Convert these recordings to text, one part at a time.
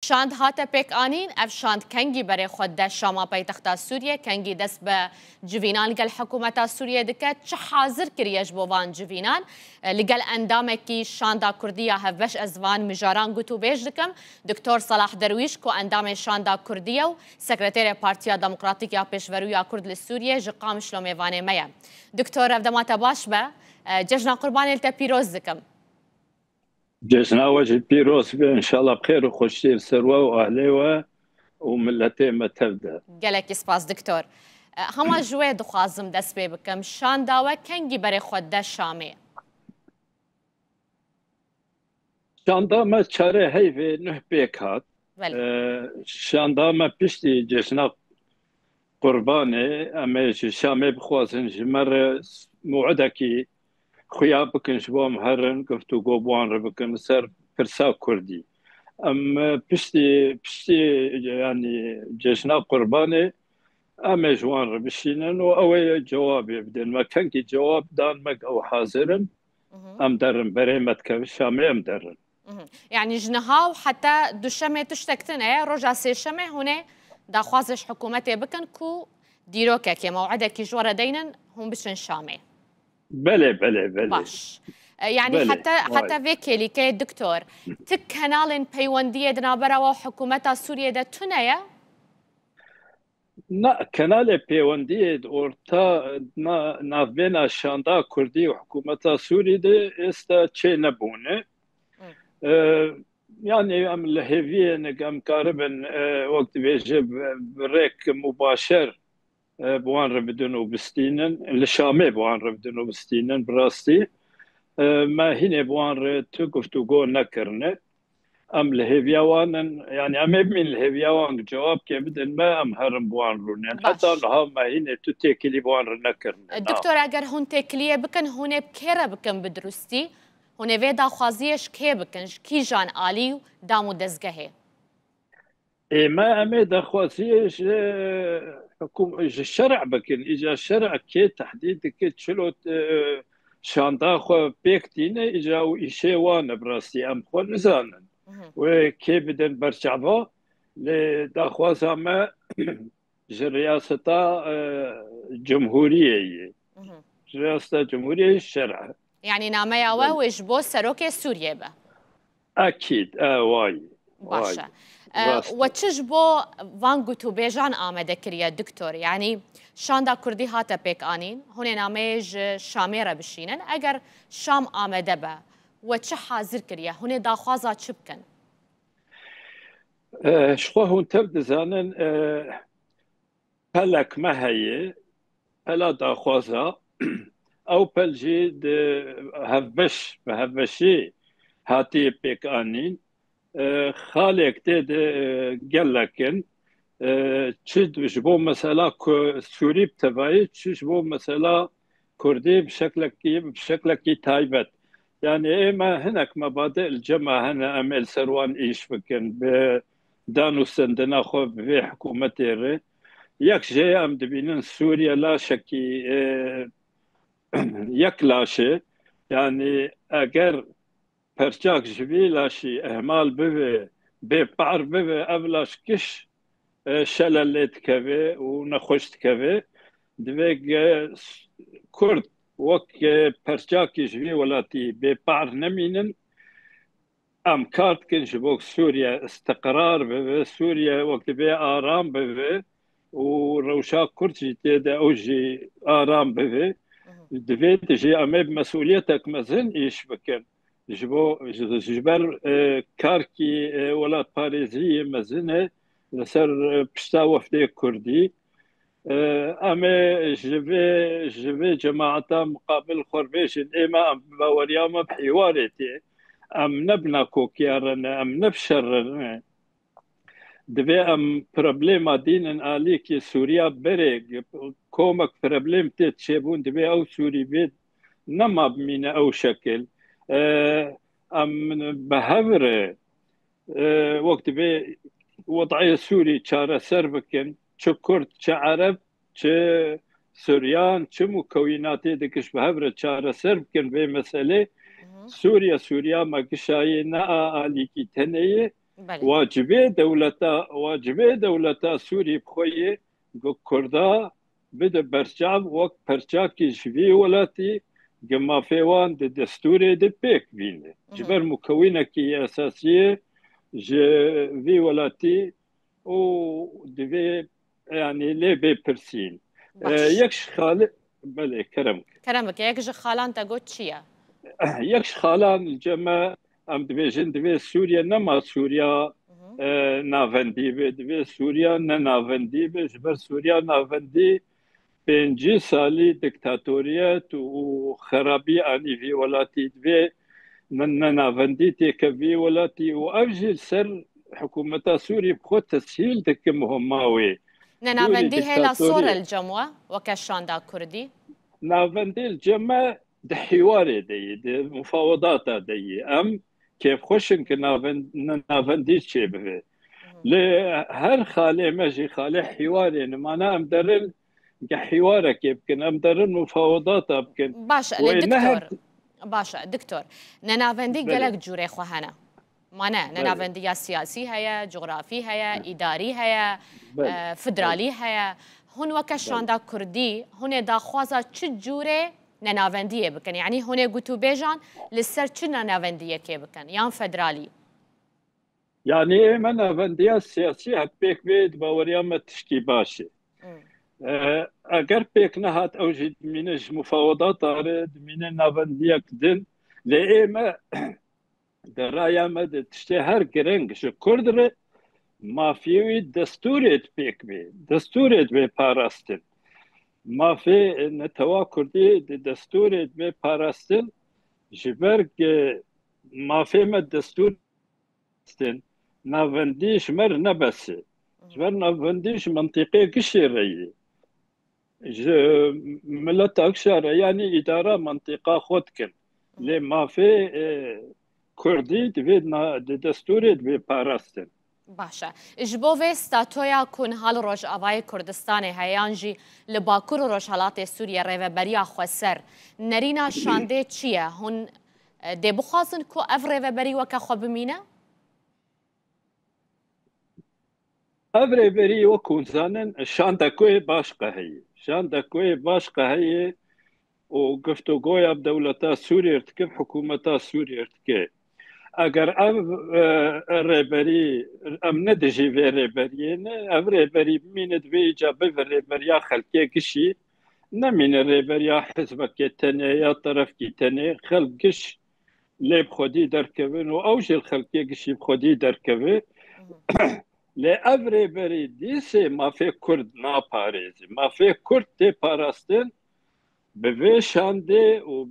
شاند هاته پیک آنین اف شاند کنگی برای خود ده شاما پایتخت سوریه کنگی دست به جوینان لگل حکومت سوریه دکه چه حاضر کریش بوان جوینان لگل اندامه کی شاندا کردیه هفش ازوان مجاران گوتو بیج دکم دکتر صلاح درویش کو اندام شاندا کردیه و سکرتیر پارتیا دموکراتیکیا پیشورویا کرد لسوریه جقام شلومیوانه میا دکتر افدامات باش به جشن قربان التا پیروز دکم جشن وجه بيروس ان شاء الله بخير وخشير سروه واهليه وملتي ما تبدا. قالك سپاس دكتور. هما جوي دخوازم دست بي بكم شان داوه كنگي بري خود ده شامي. شان دا ما چاره هيفي نه بيك هات. شان دا ما بيشتي جشن قرباني اما شامي بخوازن جمر موعدكي خويا بكن شبوم هرن قفتو قوبوان ربكن سر فرسا كردي ام بشتي يعني جشنا قرباني ام جوان ربشينن واوي جواب يبدن ما كان كي جواب دان مك او حاضرن ام درن بريمت كشامي ام درن يعني جنهاو حتى دوشمه تشتكتن رجع سيشمه هنا دا خوازش حكومتي بكن كو ديروكا كي موعدك جوار دينن هم بشن شامي بله باش يعني بلي. حتى فيكي اللي كي دكتور تك كنالين بيوندية دنابرا وحكومتا سوريا دا تنايا نا كنال بيوندية اورتا نافينا شاندا كردي وحكومتا سوريا دا استا تشي نبونه يعني ام الهيفية نقام قاربا وقت بيجب بريك مباشر بوان ربدن وبستينن الشامي بوان ربدن وبستينن براستي ما هنا بوان تقفتو جو نكرنا ام الهيفياوان يعني ام من الهيفياوان جواب كبدن ما ام هرم بوان رونين حتى لها ما هنا تتكلي بوان نكرنا دكتور اگر هون تكليه بكن هون بكيرا بكن بدرستي هون فيدا خوازيش كي بكن كي جان آلي دامو دزگهه ما امي دخوازيش حكومة الشرع بكن إجا الشرع كي تحديد كي تشلوت شاندا خو بيكتين إجا وإشي وانا براسي أم خو نزانا وكي بدن برشعبا لدخوازا ما رئاسة جمهورية رئاسة جمهورية الشرع يعني ناميا واوش بو سروكي سوريا با أكيد واي باشا وتشج بو فانغو تو بيجان آمده كريا دكتور يعني شاندا كردي هاتا بيك آنين هون ناميج شاميرا بشينن اگر شام آمده با وتش حاضر كريا هون داخوازا چبكن شخوا هون تبدأ زانن هلك ما هي هلا داخوازا او بلجي هفبشي هاتي بيك آنين خالق تد قال لكن تشد جبو مسألة سوري بتبعي تشبو مسألة كردي بشكل كي تايبت يعني ما هناك مبادئ الجماعة هنا أمل سروان إيش بكن بدانو سندنا خو في حكومتي يك جاي أم دبينن سوريا لا شكي يك لاشي يعني أجر پرچاک جوی لاشی اهمال بوه به پار بوه اولاش کش شلالت کوه و نخوشت کوه دویگ کرد وک پرچاک جوی ولاتی به پار نمینن ام کارت کن جبوک سوریا استقرار بوه سوریا وقت به آرام بوه و روشا کرد جیتی ده اوجی آرام بوه دوید جی امه مسئولیتک مزن ایش بکن جبر كاركي ولات باريزية مزنة لسر بشتا وفدي كردي أما جبي جماعة مقابل خربيش إما أم باورياما بحوارتي أم نبنا كوكيارنا أم نبشرنا دبي أم بروبليما دين آليكي سوريا بريق كومك بروبليم تتشيبون دبي أو سوري بيت نما بمينا أو شكل ام بهفره وقت به وضعية سوري شارع سربكن شو كرد شو عرب شو سوريان شو مكونات دكش بهفره شارع سربكن في مسألة سوريا ما كشاي نا آلي كي تنية بله. واجبه دولتا سوري بخويه كردا بده برشاب وقت برشاكي شفي ولاتي جما فيوان دستوري دي بيك بينه جبر مكونة كي أساسية ج في ولاتي و دبي يعني لي بي برسين باش يكش خالق بله كرمك كرمك يك جي خالان تا قلت شيا يكش خالان الجما ام دبي سوريا نما سوريا نافندی به سوریا نه نافندی به جبر سوریا نافندی 5 سالی دکتاتوریت و خرابی آنی وی ولاتی دوی من نافندی تکوی ولاتی و افجل سر حکومت سوری بخود تسهیل دک مهماوی دوری ننافندي هي لا صورة دکتاتوری الجموة وكشان دا كردي. نافندی الجمع ده حواري دي مفاوضات دي ام كيف خوشن نافندی چه به لهر خاله ماشي خاله حوار يعني معناها مدرن كحوارك يمكن مدرن مفاوضات يمكن باشا ونهر دكتور باشا دكتور ننافندي بله قالك جوري خوهنا معناه بله ننافندي سياسي هيا جغرافي هيا إداري هيا بله بله فدرالي هيا هون وكشان بله دا كردي هون دا خوازا تشجوري ننافندية بكن يعني هون قلتو بيجان لسر تش ننافندية كي بكن يان فدرالي يعني من افندية السياسية هتبيك بيد باوريا ما تشكي باشي اگر بيك نهات اوجد منش مفاوضات ارد من نافندية كدن لإيما درايا مد تشتي هر گرنگ شو كردر مافیوی دستورت پێک بێ دەستورێت بێ پاراستن مافێ نەتەوا کوردی دەستورێت بێ پاراستن ji ber mafê me destûrstên navendî ji me re nebese ji ber navendî ji mentiqê gişê re yê ji mileta gişa re yanî îdara mentiqa xwe dikin lê mafê Kurdî divê di destûrê divê parastin باشا اجبو في ستاتويا كون هال روج افاي كردستان هيانجي لباكور روج هالات سوريا ريفا بريا خوسر نرينا شاندي تشيا هون دي بخازن كو اف ريفا بري وكا خو بمينا افري بري وكون زانن شاندا كوي باش قهي شاندا كوي باش قهي وقفتو قويا بدولتا سوريا ارتكب حكومتا سوريا ارتكب اگر ام رهبری ام ندجی و رهبری نه ام رهبری میند و اجابه و رهبری خلقی کشی نمین رهبری حزب که تنه یا طرف که تنه خلقش لیب خودی درکوین و اوج الخلقی کشی خودی درکوین لی ام رهبری دیسه مافی کرد ناپاریزی مافی کرد تی پاراستن به ویشانده و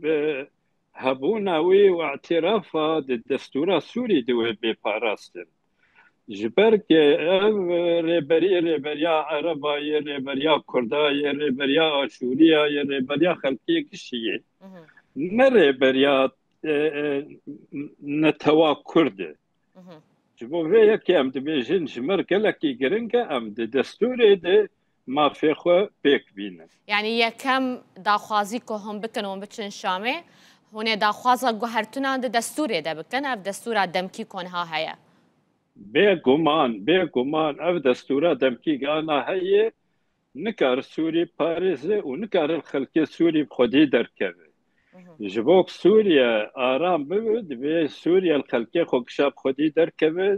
به هبوناوي واعترافها الدستور السوري دو بباراستن جبرك ريبريا عربا ريبريا كردا ريبريا اشوريا ريبريا خلقيه كشيه نريبريا نتوا كرد جبو في كام دبيجن جمر كلكي جرنكا ام دستور دي ما في خو بيك بينا يعني يا كم داخوازي كهم بكن وبتشن شامي هون داخوازا جوهرتنا عند دستوري ده بكن اف دستورا دمكي كونها هيا بێگومان ئەف دەستورە دەمکیگانە هەیە نکار سووری پارێزێ و نکارن خەلکی سووری خودی دەرکەوێ ji bo Sûriye aram bibe divê Sûriye xelkê xwe xwedî derkeve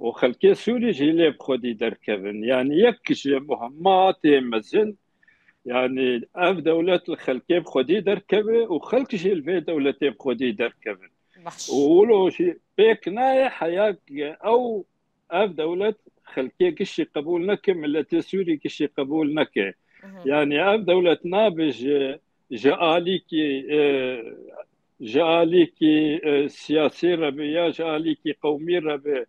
û xelkê Sûrî jî lê xwedî derkevin yani yek ji muhimmatê mezin yani ev dewlet li xelkê xwedî derkeve û xelk jî li vê dewletê xwedî derkevin ولو شيء بيك نايح حياك او اف دولة خلقية كشي قبول نكه ملتي سوري كشي قبول نكه يعني اف دولة نابج جاليكي سياسي ربي يا جاليكي قومي ربي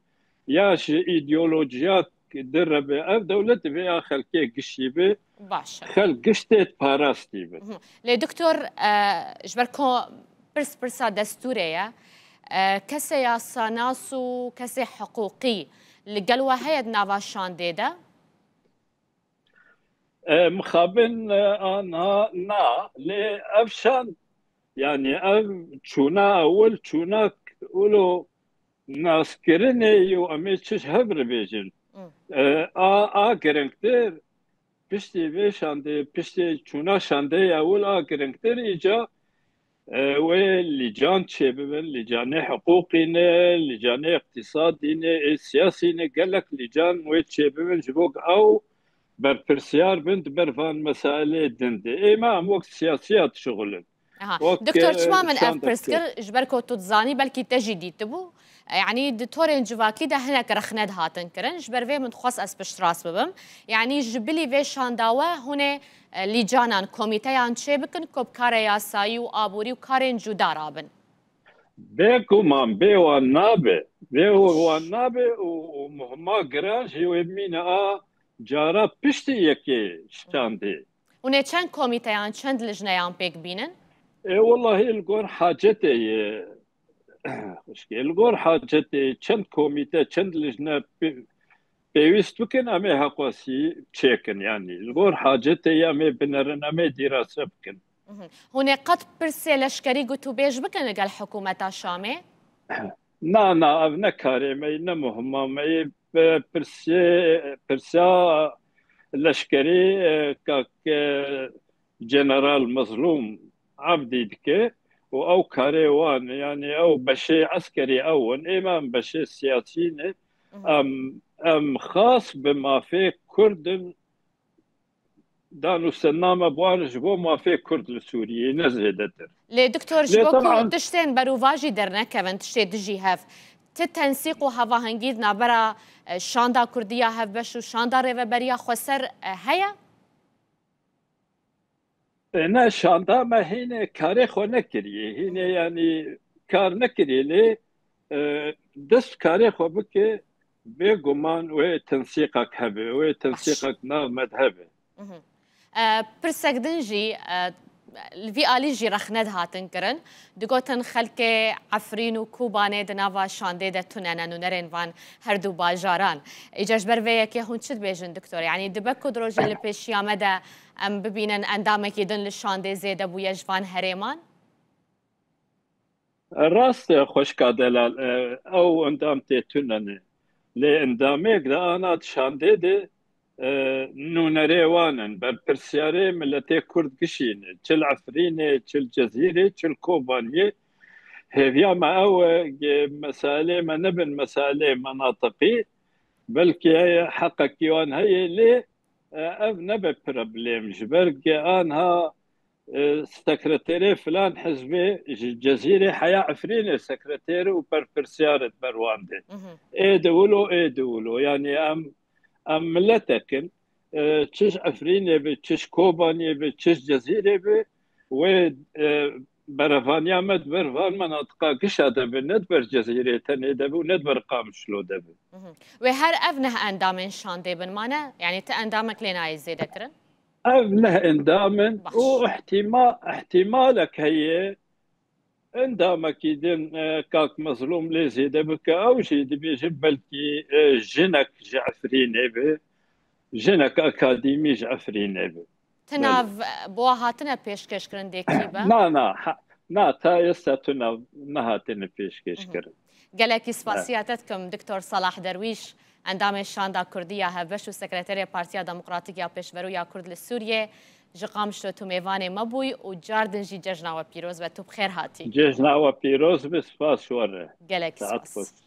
يا ايديولوجيات در ربي اف دولة فيها خلقية كشي بي خلق قشتت باراستي بي لي دكتور جبركو برسا دستورية كسي ياسا ناسو كسي حقوقي لقلوة هيد نافاشان ديدا مخابن أنا نا لأفشان يعني أف شونا أول شونا أولو ناس كرني يو أمي تشش هبر بيجن گرنگتر پشتی وی شانده پشتی چونا شانده اول گرنگتر ایجا و لجان چه ببن لجان حقوقی نه لجان اقتصادی نه سیاسی نه گلک لجان و چه ببن جبوک او بر پرسیار بند بر فان مسائل دنده ایما هم وقت سیاسیات شغلن دكتور شما من اف برسكر جبركو تتزاني بلكي تجي ديتبو يعني دكتورين جواكي ده هناك رخند هاتن كرن جبر في من خاص اس بشتراس ببم يعني جبلي في شانداوا هنا لجانان كوميتيان شبكن كوب كاري ياساي وابوري وكارين جودا رابن بيكو مام بيو النابي بيو النابي ومهما جراج هو يمينا جارا بشتي يكي شتاندي هنا چند كوميتيان چند لجنيان بيك بينن والله الجور حاجتي الجور حاجتي چند كوميتي چند لجنة بيوست بكن امي هقوسي تشيكن يعني الجور حاجتي امي بنرن امي دراسة بكن هنا قد برسي لشكري قلتو بيش بكن قال حكومة الشامي نا ابنا كاري مي نمهما مي برسا لشكري كاك جنرال مظلوم عبدي دكي او كاريوان يعني او بشي عسكري اول امام بشي سياسيين ام خاص بما في كرد دانو سنامه بوارج بو ما في كرد السوري نزه دتر لي دكتور جبوكو تشتين بروفاجي درنا كمان تشتي دجي هاف تتنسيق وهوا هنجيد نابرا شاندا كردية هاف بشو شاندا ريفا بريا خسر هيا نه شاندا ما هینه کاری خو نکریه هینه یعنی کار نکریه لی دست کاری خو بکه به گمان و تنسیقک هبه و تنسیقک ناو مذهبه برسك دنجي في آليجي رخند هاتن كرن دقوتن خلك عفرين وكوباني دنافا شاندي ده تنانا نونرين فان هردو باجاران إجاج برفيا كي هون شد بيجن دكتور يعني دبكو دروجي اللي بيش يامدا أم ببينن أندامك يدن للشاندي زيدا بو يجفان هريمان راست خوشكا دلال او اندامتي تنانا لي انداميك ده انا شاندي ده نونريوانن برسياري ملتي كرد قشين تشل عفريني تشل جزيري تشل كوباني هذيا ما او مسالة ما نبن مسالة مناطقي بلكي حقك يوان هي لي اب نبى بروبليم جبرك انها سكرتيري فلان حزبي جزيري حياة عفريني سكرتيري وبرسيارة برواندي ايه دولو يعني ام ملتكن تشش عفريني بي تشش كوباني بي تشش جزيري بي و برفانيا مد برفان مناطقة قشا دبي ندبر جزيري تاني دبي وندبر قامشلو دبي وهر أفنه أندامن شان ديبن مانا يعني تأندامك لنا يزيد كرن أفنه اندامن واحتمالك هي اندامك يدين كاك مظلوم ليزي دبك أو شي دبي جبلكي جنك جعفريني بي جنك أكاديمي جعفريني بي تناف بواهاتنا بيشكش كرن ديكيبا نا تا يسا تناف نهاتنا بيشكش كرن قالك سباسياتتكم دكتور صلاح درويش اندام شاندا كردية هفش وسكرتيريا بارتيا ديمقراطية بيشبرويا كرد للسورية جقام شتو ميفاني مبوي وجاردن جي ججنا وبيروز بتو بخير هاتي ججنا وبيروز بسباس ورة قالك سباس